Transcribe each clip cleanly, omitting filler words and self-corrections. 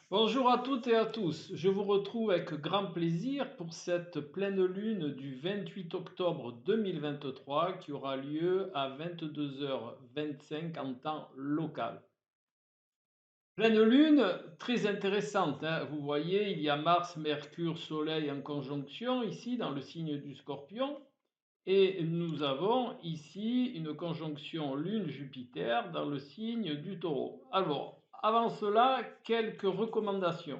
Bonjour à toutes et à tous, je vous retrouve avec grand plaisir pour cette pleine lune du 28 octobre 2023 qui aura lieu à 22h25 en temps local. Pleine lune très intéressante, hein. Vous voyez, il y a Mars, Mercure, Soleil en conjonction ici dans le signe du Scorpion et nous avons ici une conjonction Lune-Jupiter dans le signe du Taureau. Alors, avant cela, quelques recommandations.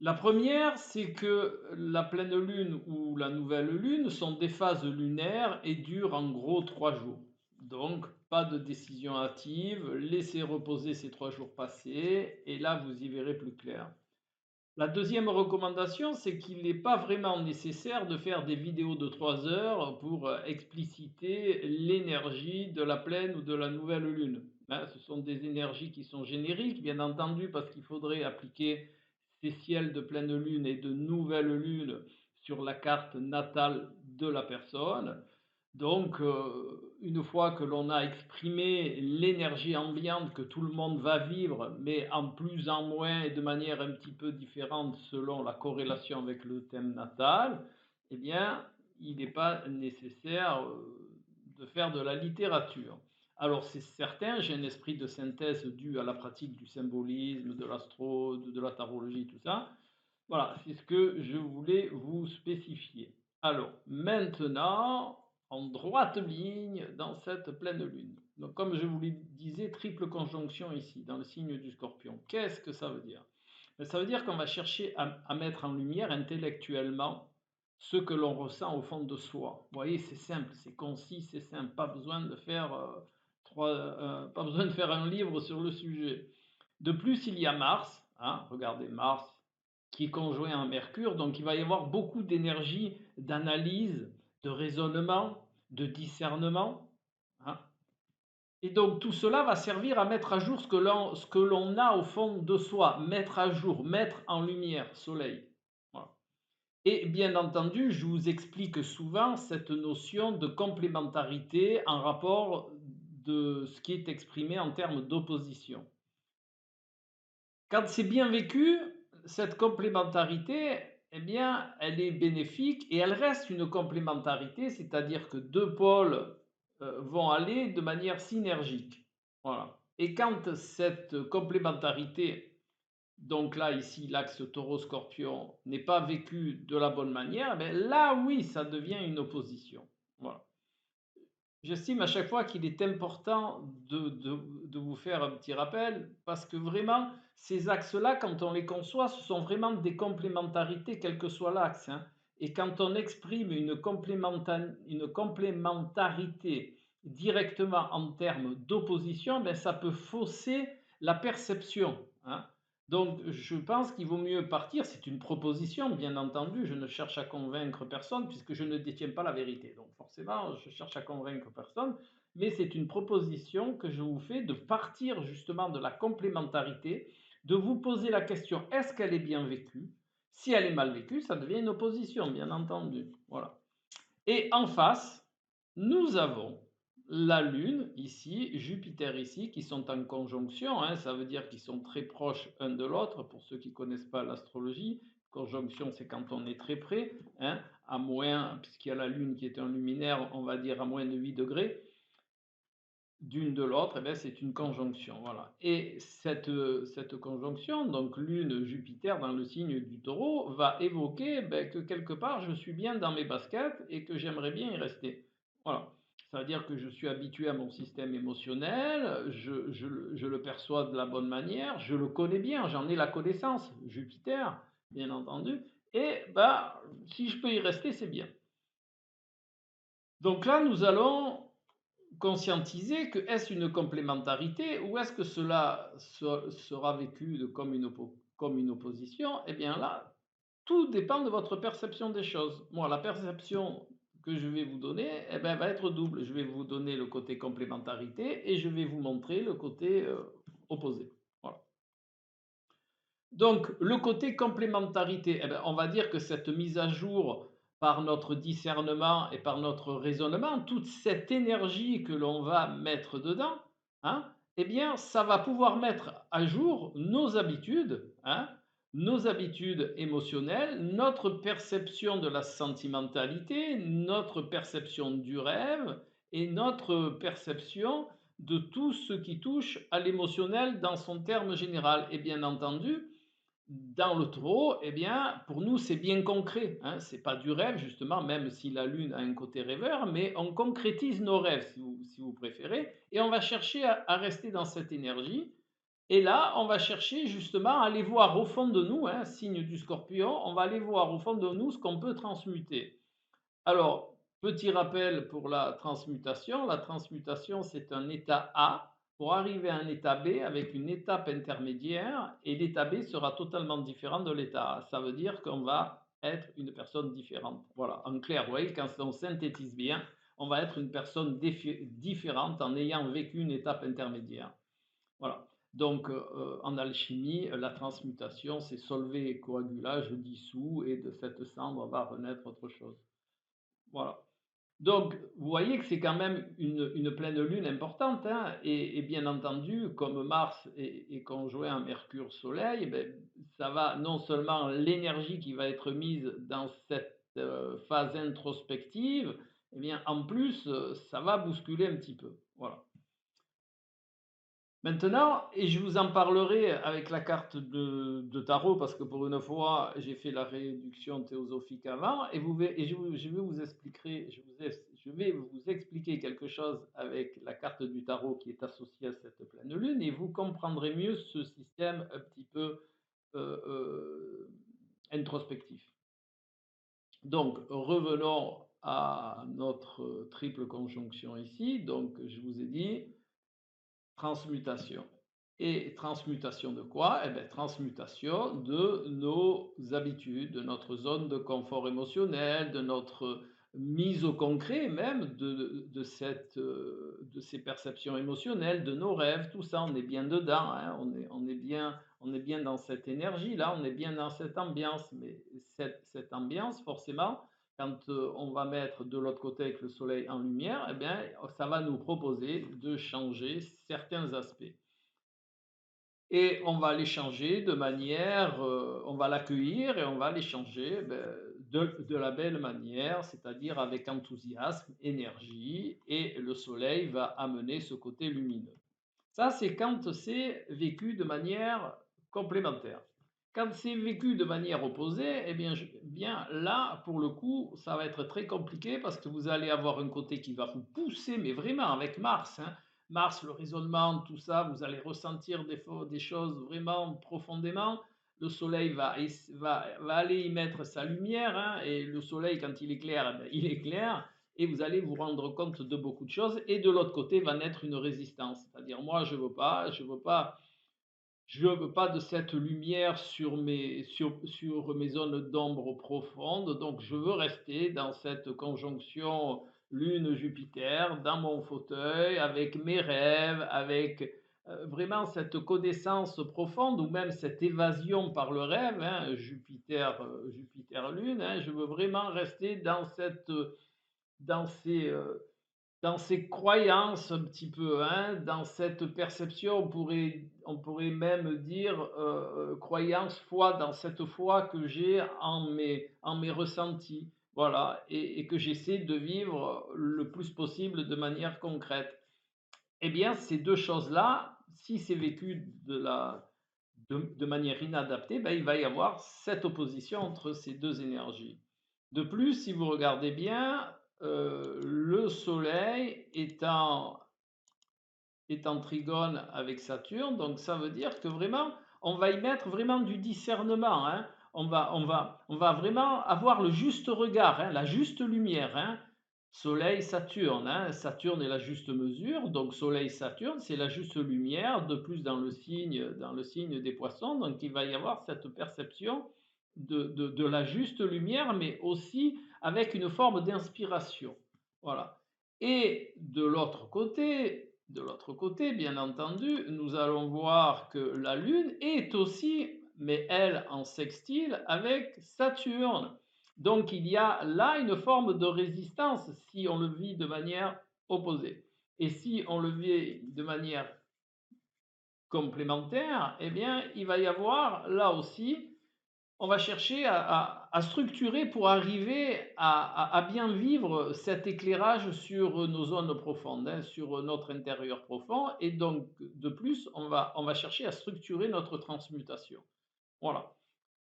La première, c'est que la pleine lune ou la nouvelle lune sont des phases lunaires et durent en gros 3 jours. Donc, pas de décision hâtive, laissez reposer ces 3 jours passés et là, vous y verrez plus clair. La deuxième recommandation, c'est qu'il n'est pas vraiment nécessaire de faire des vidéos de 3 heures pour expliciter l'énergie de la pleine ou de la nouvelle lune. Hein, ce sont des énergies qui sont génériques, bien entendu, parce qu'il faudrait appliquer ces ciels de pleine lune et de nouvelle lune sur la carte natale de la personne. Donc, une fois que l'on a exprimé l'énergie ambiante que tout le monde va vivre, mais en plus, en moins et de manière un petit peu différente selon la corrélation avec le thème natal, eh bien, il n'est pas nécessaire de faire de la littérature. Alors, c'est certain, j'ai un esprit de synthèse dû à la pratique du symbolisme, de l'astro, de la tarologie, tout ça. Voilà, c'est ce que je voulais vous spécifier. Alors, maintenant, en droite ligne dans cette pleine lune. Donc, comme je vous le disais, triple conjonction ici, dans le signe du Scorpion. Qu'est-ce que ça veut dire? Ça veut dire qu'on va chercher à mettre en lumière intellectuellement ce que l'on ressent au fond de soi. Vous voyez, c'est simple, c'est concis, c'est simple. Pas besoin de faire pas besoin de faire un livre sur le sujet. De plus, il y a Mars, hein, regardez Mars, qui est conjoint à Mercure, donc il va y avoir beaucoup d'énergie d'analyse, de raisonnement, de discernement, hein. Et donc tout cela va servir à mettre à jour ce que l'on a au fond de soi, mettre à jour, mettre en lumière, soleil. Voilà. Et bien entendu, je vous explique souvent cette notion de complémentarité en rapport de ce qui est exprimé en termes d'opposition. Quand c'est bien vécu, cette complémentarité, eh bien, elle est bénéfique et elle reste une complémentarité, c'est-à-dire que deux pôles vont aller de manière synergique. Voilà. Et quand cette complémentarité, donc là, ici, l'axe taureau-scorpion, n'est pas vécu de la bonne manière, eh là, oui, ça devient une opposition. Voilà. J'estime à chaque fois qu'il est important de vous faire un petit rappel parce que vraiment, ces axes-là, quand on les conçoit, ce sont vraiment des complémentarités, quel que soit l'axe, hein. Et quand on exprime une complémentarité directement en termes d'opposition, ben, ça peut fausser la perception, hein. Donc, je pense qu'il vaut mieux partir, c'est une proposition, bien entendu, je ne cherche à convaincre personne puisque je ne détiens pas la vérité. Donc, forcément, je cherche à convaincre personne, mais c'est une proposition que je vous fais de partir justement de la complémentarité, de vous poser la question, est-ce qu'elle est bien vécue? Si elle est mal vécue, ça devient une opposition, bien entendu. Voilà. Et en face, nous avons la Lune ici, Jupiter ici, qui sont en conjonction, hein, ça veut dire qu'ils sont très proches un de l'autre, pour ceux qui ne connaissent pas l'astrologie. Conjonction, c'est quand on est très près, hein, à moins, puisqu'il y a la Lune qui est un luminaire, on va dire à moins de 8 degrés d'une de l'autre, eh c'est une conjonction. Voilà. Et cette conjonction, donc Lune-Jupiter dans le signe du taureau, va évoquer que quelque part je suis bien dans mes baskets et que j'aimerais bien y rester. Voilà. Ça veut dire que je suis habitué à mon système émotionnel, je le perçois de la bonne manière, je le connais bien, j'en ai la connaissance, Jupiter, bien entendu, et bah, si je peux y rester, c'est bien. Donc là, nous allons conscientiser que est-ce une complémentarité ou est-ce que cela sera vécu comme une opposition? Eh bien là, tout dépend de votre perception des choses. Moi, la perception que je vais vous donner, eh ben, va être double. Je vais vous donner le côté complémentarité et je vais vous montrer le côté opposé. Voilà. Donc, le côté complémentarité, eh ben, on va dire que cette mise à jour par notre discernement et par notre raisonnement, toute cette énergie que l'on va mettre dedans, hein, eh bien, ça va pouvoir mettre à jour nos habitudes, hein, nos habitudes émotionnelles, notre perception de la sentimentalité, notre perception du rêve et notre perception de tout ce qui touche à l'émotionnel dans son terme général. Et bien entendu, dans le taureau, eh bien, pour nous, c'est bien concret, hein. C'est pas du rêve, justement, même si la lune a un côté rêveur, mais on concrétise nos rêves, si vous préférez, et on va chercher à rester dans cette énergie. Et là, on va chercher justement à aller voir au fond de nous, hein, signe du scorpion, on va aller voir au fond de nous ce qu'on peut transmuter. Alors, petit rappel pour la transmutation, c'est un état A pour arriver à un état B avec une étape intermédiaire et l'état B sera totalement différent de l'état A. Ça veut dire qu'on va être une personne différente. Voilà, en clair, vous voyez, quand on synthétise bien, on va être une personne différente en ayant vécu une étape intermédiaire. Voilà. Donc, en alchimie, la transmutation, c'est solver et coagulage, dissous, et de cette cendre va renaître autre chose. Voilà. Donc, vous voyez que c'est quand même une pleine lune importante, hein, et bien entendu, comme Mars est conjoint à Mercure-Soleil, ben, ça va non seulement l'énergie qui va être mise dans cette phase introspective, eh bien, en plus, ça va bousculer un petit peu. Voilà. Maintenant, et je vous en parlerai avec la carte de tarot, parce que pour une fois, j'ai fait la réduction théosophique avant, et je vais vous expliquer, je vais vous expliquer quelque chose avec la carte du tarot qui est associée à cette pleine lune, et vous comprendrez mieux ce système un petit peu euh, euh, introspectif. Donc, revenons à notre triple conjonction ici. Donc, je vous ai dit, transmutation. Et transmutation de quoi? Eh bien, transmutation de nos habitudes, de notre zone de confort émotionnel, de notre mise au concret même de ces perceptions émotionnelles, de nos rêves, tout ça, on est bien dedans, hein, on est bien dans cette énergie-là, on est bien dans cette ambiance, mais cette ambiance, forcément, quand on va mettre de l'autre côté avec le soleil en lumière, eh bien, ça va nous proposer de changer certains aspects. Et on va les changer de manière, on va l'accueillir et on va les changer de la belle manière, c'est-à-dire avec enthousiasme, énergie, et le soleil va amener ce côté lumineux. Ça, c'est quand c'est vécu de manière complémentaire. Quand c'est vécu de manière opposée, eh bien, bien là, pour le coup, ça va être très compliqué parce que vous allez avoir un côté qui va vous pousser, mais vraiment avec Mars, hein. Mars, le raisonnement, tout ça, vous allez ressentir des choses vraiment profondément. Le soleil va aller y mettre sa lumière, hein, et le soleil, quand il éclaire, eh bien, il éclaire et vous allez vous rendre compte de beaucoup de choses. Et de l'autre côté va naître une résistance, c'est-à-dire moi je veux pas de cette lumière sur mes zones d'ombre profondes, donc je veux rester dans cette conjonction Lune-Jupiter, dans mon fauteuil, avec mes rêves, avec vraiment cette connaissance profonde ou même cette évasion par le rêve, hein, Jupiter-Lune, hein, je veux vraiment rester dans ces, euh, dans ces croyances un petit peu, hein, dans cette perception, on pourrait même dire croyance, foi, dans cette foi que j'ai en mes ressentis, voilà, et que j'essaie de vivre le plus possible de manière concrète. Eh bien, ces deux choses-là, si c'est vécu de manière inadaptée, ben, il va y avoir cette opposition entre ces deux énergies. De plus, si vous regardez bien, le Soleil est en trigone avec Saturne, donc ça veut dire que vraiment, on va y mettre vraiment du discernement, hein. On va vraiment avoir le juste regard, hein, la juste lumière, hein. Soleil, Saturne, hein. Saturne est la juste mesure, donc Soleil, Saturne, c'est la juste lumière, de plus dans le signe des poissons, donc il va y avoir cette perception de la juste lumière, mais aussi avec une forme d'inspiration. Voilà. Et de l'autre côté, bien entendu, nous allons voir que la Lune est aussi, mais elle en sextile, avec Saturne. Donc il y a là une forme de résistance si on le vit de manière opposée. Et si on le vit de manière complémentaire, eh bien, il va y avoir là aussi, on va chercher à structurer pour arriver à bien vivre cet éclairage sur nos zones profondes, hein, sur notre intérieur profond. Et donc, de plus, on va chercher à structurer notre transmutation. Voilà.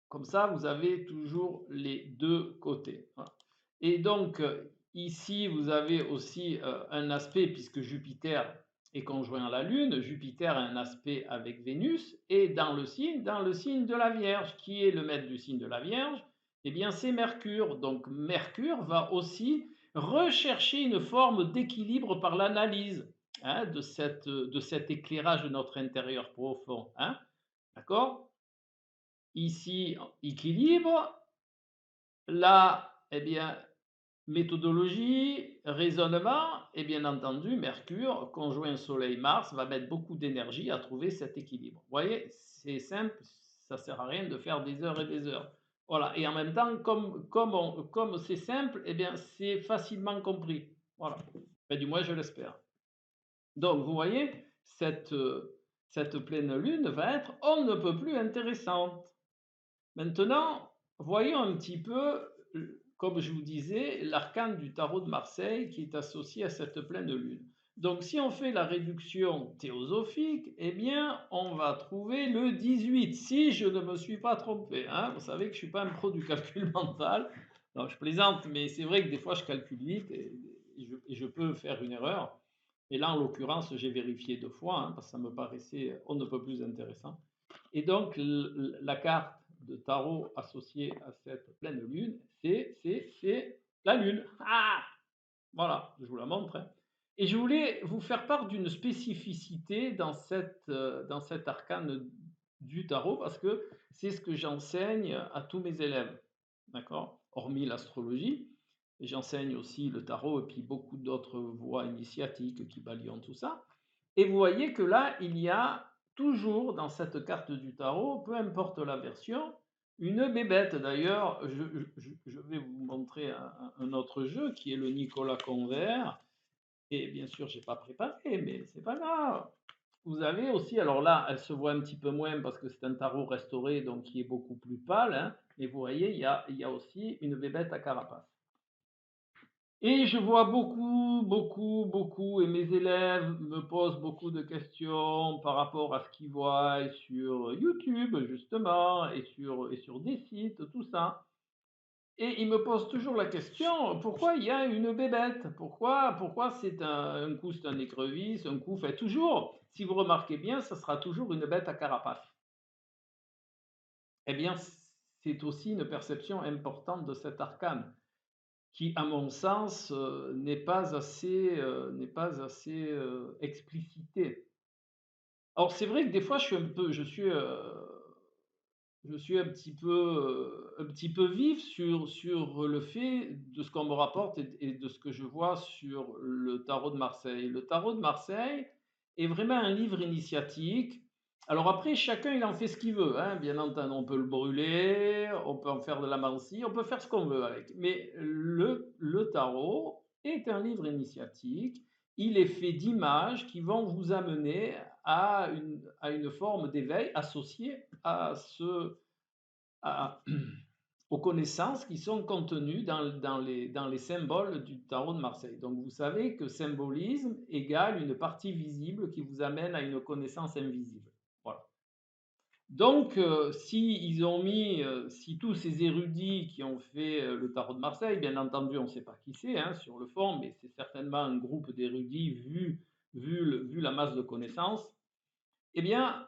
Comme ça, vous avez toujours les deux côtés. Voilà. Et donc, ici, vous avez aussi un aspect, puisque Jupiter est conjoint à la Lune, Jupiter a un aspect avec Vénus, et dans le signe de la Vierge, qui est le maître du signe de la Vierge, eh bien, c'est Mercure. Donc, Mercure va aussi rechercher une forme d'équilibre par l'analyse, hein, de cet éclairage de notre intérieur profond. Hein, d'accord? Ici, équilibre. Là, eh bien, méthodologie, raisonnement, et bien entendu, Mercure, conjoint Soleil-Mars, va mettre beaucoup d'énergie à trouver cet équilibre. Vous voyez, c'est simple, ça ne sert à rien de faire des heures et des heures. Voilà, et en même temps, comme c'est simple, eh bien, c'est facilement compris. Voilà, enfin, du moins, je l'espère. Donc, vous voyez, cette pleine lune va être on ne peut plus intéressante. Maintenant, voyons un petit peu, comme je vous disais, l'arcane du tarot de Marseille qui est associé à cette pleine lune. Donc, si on fait la réduction théosophique, eh bien, on va trouver le 18, si je ne me suis pas trompé. Hein. Vous savez que je ne suis pas un pro du calcul mental. Non, je plaisante, mais c'est vrai que des fois, je calcule vite et je peux faire une erreur. Et là, en l'occurrence, j'ai vérifié 2 fois, hein, parce que ça me paraissait on ne peut plus intéressant. Et donc, la carte de tarot associée à cette pleine lune, c'est la lune. Ah, voilà, je vous la montre. Hein. Et je voulais vous faire part d'une spécificité dans cet arcane du tarot, parce que c'est ce que j'enseigne à tous mes élèves. D'accord? Hormis l'astrologie, j'enseigne aussi le tarot et puis beaucoup d'autres voies initiatiques qui balaient tout ça. Et vous voyez que là, il y a toujours dans cette carte du tarot, peu importe la version, une bébête. D'ailleurs, je vais vous montrer un autre jeu qui est le Nicolas Convert. Et bien sûr, je n'ai pas préparé, mais c'est pas grave. Vous avez aussi, alors là, elle se voit un petit peu moins parce que c'est un tarot restauré, donc qui est beaucoup plus pâle. Hein, mais vous voyez, il y a aussi une bébête à carapace. Et je vois beaucoup, beaucoup, beaucoup, et mes élèves me posent beaucoup de questions par rapport à ce qu'ils voient sur YouTube, justement, et sur des sites, tout ça. Et ils me posent toujours la question, pourquoi il y a une bébête? Pourquoi c'est un coup c'est un écrevisse, un coup, fait toujours, si vous remarquez bien, ça sera toujours une bête à carapace. Eh bien, c'est aussi une perception importante de cet arcane qui, à mon sens, n'est pas assez explicité. Alors, c'est vrai que des fois, je suis un petit peu vif sur le fait de ce qu'on me rapporte et de ce que je vois sur le tarot de Marseille. Le tarot de Marseille est vraiment un livre initiatique. Alors après, chacun, il en fait ce qu'il veut, hein. Bien entendu, on peut le brûler, on peut en faire de la mancie, on peut faire ce qu'on veut avec. Mais le tarot est un livre initiatique. Il est fait d'images qui vont vous amener à une forme d'éveil associée à- aux connaissances qui sont contenues dans les symboles du tarot de Marseille. Donc vous savez que symbolisme égale une partie visible qui vous amène à une connaissance invisible. Voilà. Donc, si tous ces érudits qui ont fait le tarot de Marseille, bien entendu, on ne sait pas qui c'est, hein, sur le fond, mais c'est certainement un groupe d'érudits vu la masse de connaissances, eh bien,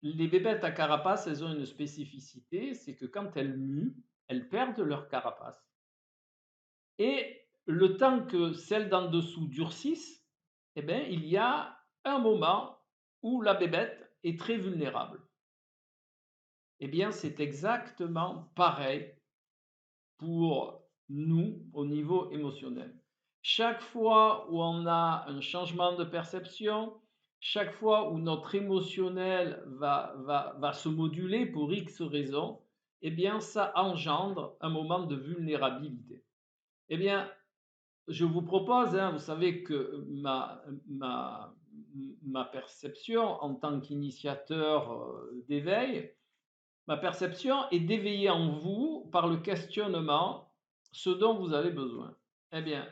les bébêtes à carapace, elles ont une spécificité, c'est que quand elles muent, elles perdent leur carapace. Et le temps que celles d'en dessous durcissent, eh bien, il y a un moment où la bébête est très vulnérable. Eh bien, c'est exactement pareil pour nous au niveau émotionnel. Chaque fois où on a un changement de perception, chaque fois où notre émotionnel va se moduler pour X raisons, eh bien, ça engendre un moment de vulnérabilité. Eh bien, je vous propose, hein, vous savez que ma perception en tant qu'initiateur d'éveil, ma perception est d'éveiller en vous, par le questionnement, ce dont vous avez besoin. Eh bien,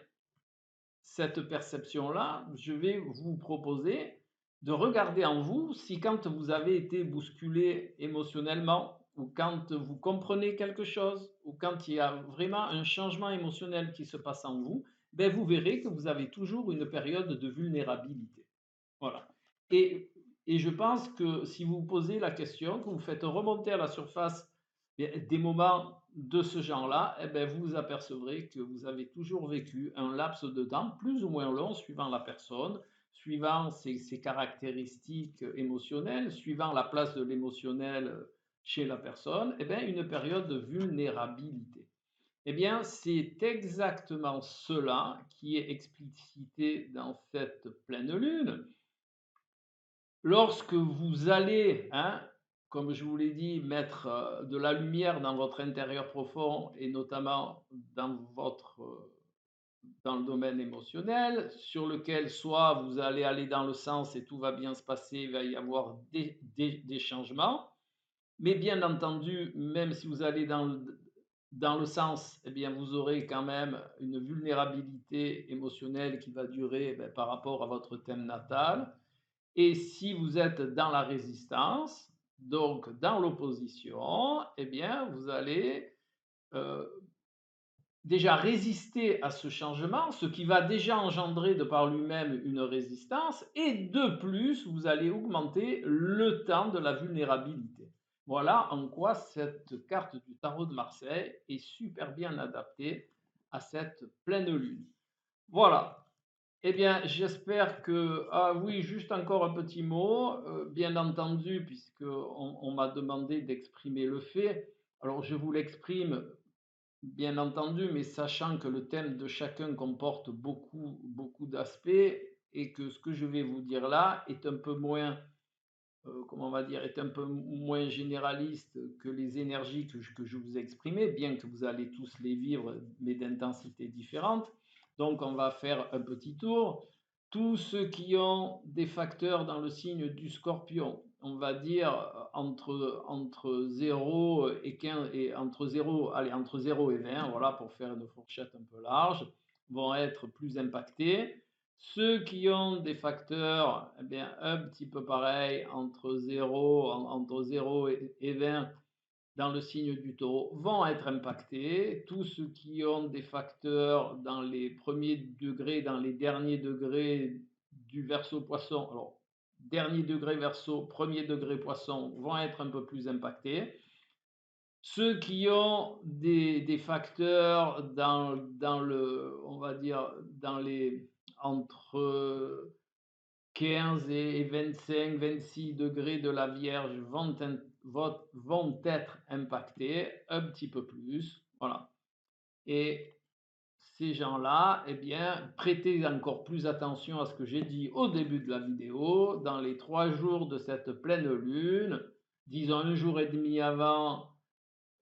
cette perception-là, je vais vous proposer de regarder en vous si quand vous avez été bousculé émotionnellement, ou quand vous comprenez quelque chose, ou quand il y a vraiment un changement émotionnel qui se passe en vous, ben vous verrez que vous avez toujours une période de vulnérabilité. Voilà. Et, et je pense que si vous vous posez la question, que vous faites remonter à la surface des moments de ce genre-là, eh bien, vous vous apercevrez que vous avez toujours vécu un laps de temps, plus ou moins long, suivant la personne, suivant ses caractéristiques émotionnelles, suivant la place de l'émotionnel chez la personne, eh bien, une période de vulnérabilité. Eh bien, c'est exactement cela qui est explicité dans cette pleine lune. Lorsque vous allez, hein, comme je vous l'ai dit, mettre de la lumière dans votre intérieur profond et notamment dans le domaine émotionnel, sur lequel soit vous allez aller dans le sens et tout va bien se passer, il va y avoir des changements, mais bien entendu, même si vous allez dans le sens, eh bien, vous aurez quand même une vulnérabilité émotionnelle qui va durer par rapport à votre thème natal. Et si vous êtes dans la résistance, donc dans l'opposition, eh bien, vous allez euh, déjà résister à ce changement, ce qui va déjà engendrer de par lui-même une résistance, et de plus, vous allez augmenter le temps de la vulnérabilité. Voilà en quoi cette carte du tarot de Marseille est super bien adaptée à cette pleine lune. Voilà. Eh bien, j'espère que... Ah oui, juste encore un petit mot. Bien entendu, puisque on m'a demandé d'exprimer le fait. Alors, je vous l'exprime, bien entendu, mais sachant que le thème de chacun comporte beaucoup, beaucoup d'aspects et que ce que je vais vous dire là est un peu moins, comment on va dire, est un peu moins généraliste que les énergies que je vous ai exprimées, bien que vous allez tous les vivre, mais d'intensités différentes. Donc, on va faire un petit tour. Tous ceux qui ont des facteurs dans le signe du Scorpion, on va dire entre 0 et 15 et entre 0, allez, entre 0 et 20, voilà, pour faire une fourchette un peu large, vont être plus impactés. Ceux qui ont des facteurs, eh bien, un petit peu pareil, entre 0 et 20 dans le signe du taureau, vont être impactés. Tous ceux qui ont des facteurs dans les premiers degrés, dans les derniers degrés du verso poisson, alors dernier degré verso, premier degré poisson, vont être un peu plus impactés. Ceux qui ont des facteurs dans le, on va dire, dans les, entre 15 et 25, 26 degrés de la Vierge vont être impactés un petit peu plus. Voilà. Et ces gens-là, eh bien, prêtez encore plus attention à ce que j'ai dit au début de la vidéo. Dans les 3 jours de cette pleine lune, disons un jour et demi avant,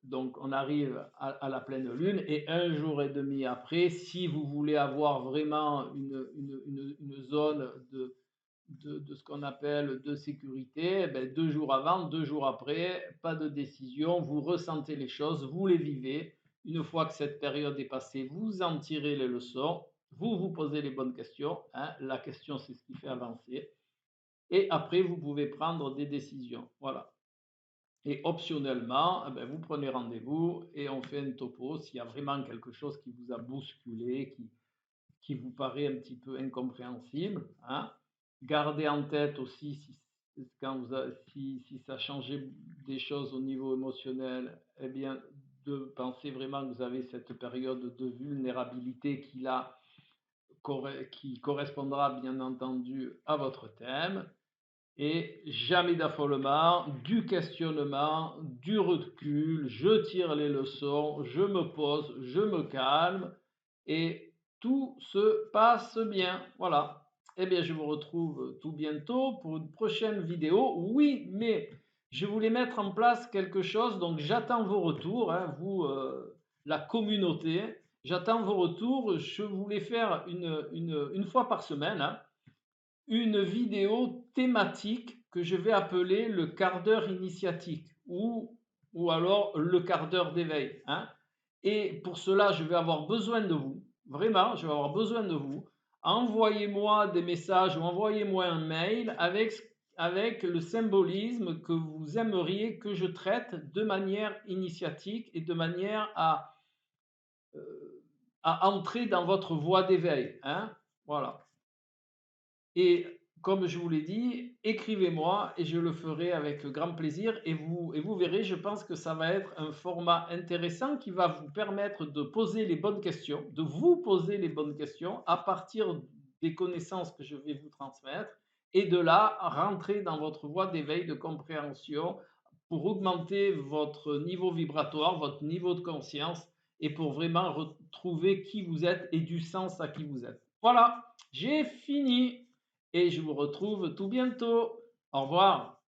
donc on arrive à la pleine lune, et un jour et demi après, si vous voulez avoir vraiment une zone de ce qu'on appelle de sécurité, ben 2 jours avant, 2 jours après, pas de décision, vous ressentez les choses, vous les vivez. Une fois que cette période est passée, vous en tirez les leçons, vous vous posez les bonnes questions, hein. La question, c'est ce qui fait avancer. Et après, vous pouvez prendre des décisions. Voilà. Et optionnellement, eh ben, vous prenez rendez-vous et on fait un topo s'il y a vraiment quelque chose qui vous a bousculé, qui vous paraît un petit peu incompréhensible, hein. Gardez en tête aussi si ça changeait des choses au niveau émotionnel, eh bien, de penser vraiment que vous avez cette période de vulnérabilité qui correspondra bien entendu à votre thème. Et jamais d'affolement, du questionnement, du recul, je tire les leçons, je me pose, je me calme et tout se passe bien. Voilà. Eh bien, je vous retrouve tout bientôt pour une prochaine vidéo. Oui, mais je voulais mettre en place quelque chose, donc j'attends vos retours, hein, vous, la communauté. J'attends vos retours. Je voulais faire une fois par semaine, hein, une vidéo thématique que je vais appeler le quart d'heure initiatique ou alors le quart d'heure d'éveil, hein. Et pour cela, je vais avoir besoin de vous, vraiment, je vais avoir besoin de vous. Envoyez-moi des messages ou envoyez-moi un mail avec le symbolisme que vous aimeriez que je traite de manière initiatique et de manière à entrer dans votre voie d'éveil, hein. Voilà. Et comme je vous l'ai dit, écrivez-moi et je le ferai avec grand plaisir. Et vous verrez, je pense que ça va être un format intéressant qui va vous permettre de poser les bonnes questions, de vous poser les bonnes questions à partir des connaissances que je vais vous transmettre. Et de là, rentrer dans votre voie d'éveil, de compréhension pour augmenter votre niveau vibratoire, votre niveau de conscience et pour vraiment retrouver qui vous êtes et du sens à qui vous êtes. Voilà, j'ai fini et je vous retrouve tout bientôt. Au revoir.